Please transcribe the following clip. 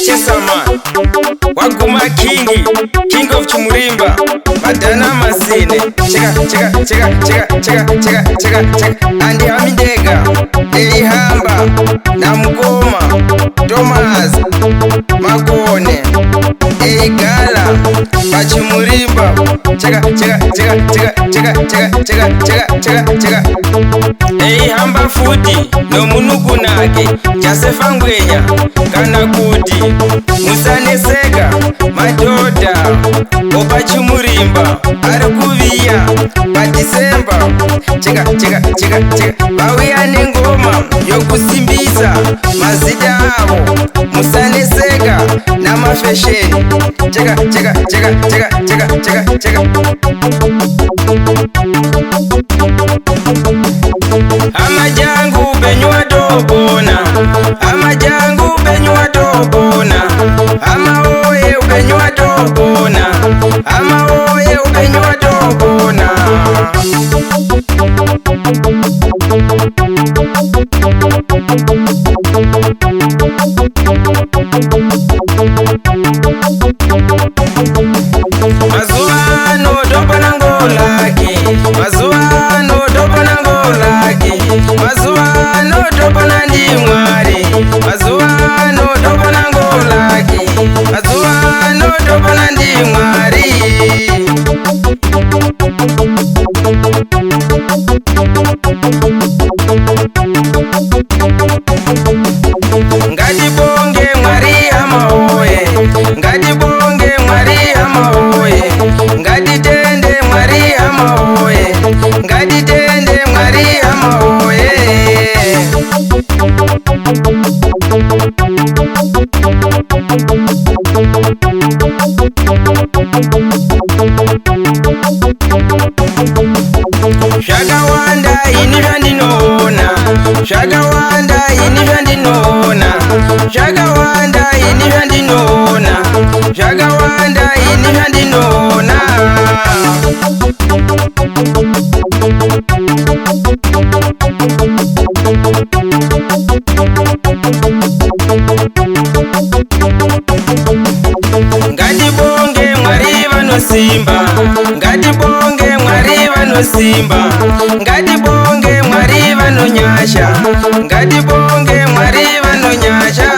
Chesama Waguma King of Chumurimba Madana Masine Cheka Andi Hamidega Elihamba Namgoma Thomas Magone Eligala Pachumurimba Cheka Elihamba futi no munukunake Jasefa Ngwenya kana kuti musaneseka madhodha opachumurimba ari kuviya paDisemba vauya nengoma yokusimbisa mazita avo musaneseka namafesheni amajangu benywa tobona amajangu benywa tobona amaoye ubenywa tobona amaoye ubenywa tobona Mazuano tobona ngolaki Mazuano tobona ngolaki Mazuano tobona ndimwari Mazuano tobona ngolaki Mazuano tobona ndimwari Ngatibonge mwari amaoye Ngatibonge mwari amaoye Ngatitende mwari amaoye Ngatitende mwari amaoye Shagawanda ini zvandinoona Shagawanda ini zvandinoona Shagawanda ini zvandinoona Shagawanda ini zvandinoona Ngatibonge mwari vanosimba Ngatibonge mwari vanosimba Ngatibonge mwari vanonyasha Ngatibonge mwari vanonyasha